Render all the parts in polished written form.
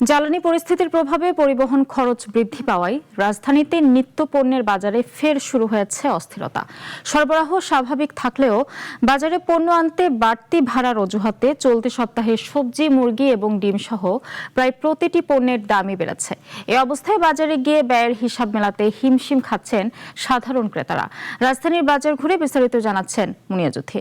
জ্বালানি পরিস্থিতির প্রভাবে পরিবহন খরচ বৃদ্ধি পাওয়ায় রাজধানীতে নিত্য পণ্যের বাজারে ফের শুরু হয়েছে অস্থিরতা। সরবরাহ স্বাভাবিক থাকলেও বাজারে পণ্য আনতে বাড়তি ভাড়ার অজুহাতে চলতি সপ্তাহে সবজি, মুরগি এবং ডিম সহ প্রায় প্রতিটি পণ্যের দামই বেড়েছে। এই অবস্থায় বাজারে গিয়ে ব্যয়ের হিসাব মেলাতে হিমশিম খাচ্ছেন সাধারণ ক্রেতারা। রাজধানীর বাজার ঘুরে বিস্তারিত জানাচ্ছেন মুনিয়া জুথি।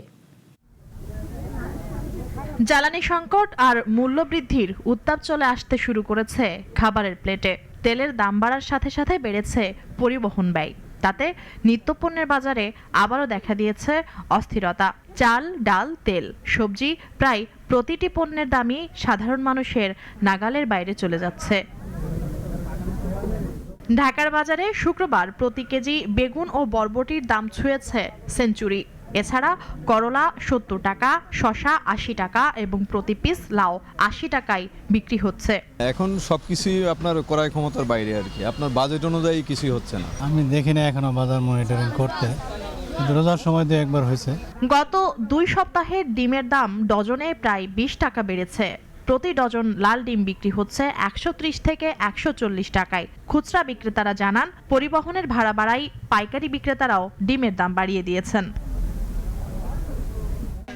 জ্বালানি সংকট আর মূল্যবৃদ্ধির উত্তাপ চলে আসতে শুরু করেছে খাবারের প্লেটে। তেলের দাম বাড়ার সাথে সাথে বেড়েছে পরিবহন ব্যয়। তাতে নিত্যপণ্যের বাজারে আবারও দেখা দিয়েছে অস্থিরতা। চাল, ডাল, তেল, সবজি প্রায় প্রতিটি পণ্যের দামই সাধারণ মানুষের নাগালের বাইরে চলে যাচ্ছে। ঢাকার বাজারে শুক্রবার প্রতি কেজি বেগুন ও বরবটির দাম ছুঁয়েছে সেঞ্চুরি। এছাড়া করলা ৭০ টাকা, শসা ৮০ টাকা এবং প্রতি পিস লাউ ৮০ টাকায় বিক্রি হচ্ছে। এখন সবকিছুই আপনার ক্রয় ক্ষমতার বাইরে আর কি, আপনার বাজেট অনুযায়ী কিছুই হচ্ছে না। আমি দেখি না এখনো বাজার মনিটরিং করতে, রোজার সময় দিয়ে একবার হয়েছে। গত ২ সপ্তাহে ডিমের দাম ডজনে প্রায় ২০ টাকা বেড়েছে। প্রতি ডজন লাল ডিম বিক্রি হচ্ছে ১৩০ থেকে ১৪০ টাকায়। খুচরা বিক্রেতারা জানান, পরিবহনের ভাড়া বাড়ায় পাইকারি বিক্রেতারাও ডিমের দাম বাড়িয়ে দিয়েছেন।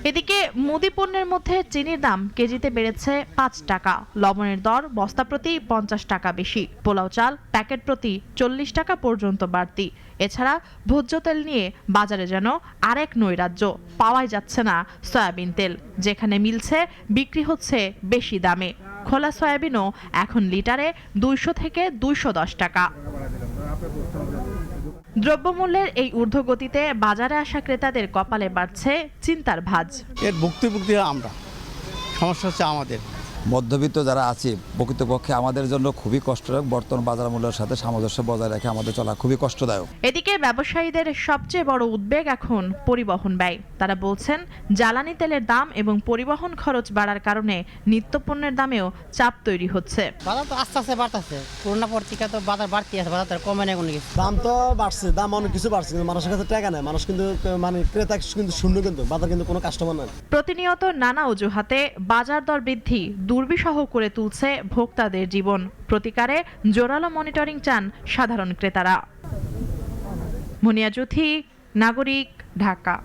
এদিকে মুদি পণ্যের মধ্যে চিনির দাম কেজিতে বেড়েছে ৫ টাকা, লবণের দর বস্তা প্রতি ৫০ টাকা বেশি, পোলাও চাল প্যাকেট প্রতি ৪০ টাকা পর্যন্ত বাড়তি। এছাড়া ভোজ্য তেল নিয়ে বাজারে যেন আরেক নৈরাজ্য। পাওয়াই যাচ্ছে না সয়াবিন তেল, যেখানে মিলছে বিক্রি হচ্ছে বেশি দামে। খোলা সয়াবিনও এখন লিটারে ২০০ থেকে ২১০ টাকা। দ্রব্যমূল্যের এই ঊর্ধ্বগতিতে বাজারে আসা ক্রেতাদের কপালে বাড়ছে চিন্তার ভাঁজ। এর ভুক্তভোগী আমরা, সমস্যা হচ্ছে আমাদের মধ্যবিত্ত যারা আছে, প্রকৃতপক্ষে আমাদের জন্য খুবই কষ্টদায়ক। বর্তমান বাজার মূল্যের সাথে সামঞ্জস্য বজায় রেখে আমাদের চলা খুবই কষ্টদায়ক। এদিকে ব্যবসায়ীদের সবচেয়ে বড় উদ্বেগ এখন পরিবহন ব্যয়। তারা বলছেন, জ্বালানি তেলের দাম এবং পরিবহন খরচ বাড়ার কারণে নিত্যপণ্যের দামেও চাপ তৈরি হচ্ছে। বাজার তো আস্তে আস্তে বাড়তেছে, করোনা পর থেকে তো বাজার বাড়তি আছে, বাজার তো কমে না কোনো কিছু। দাম তো বাড়ছে, দাম অনেক কিছু বাড়ছে, কিন্তু মানুষের কাছে টাকা নেই। মানুষ কিন্তু ক্রেতা কিন্তু শূন্য, কিন্তু বাজার কিন্তু কোনো কাস্টমার নাই। প্রতিনিয়ত নানা অজুহাতে বাজার দর বৃদ্ধি দুর্বিষহ করে তুলছে ভোক্তাদের জীবন। প্রতিকারে জোরালো মনিটরিং চান সাধারণ ক্রেতারা। মুনিয়া জুথি, নাগরিক, ঢাকা।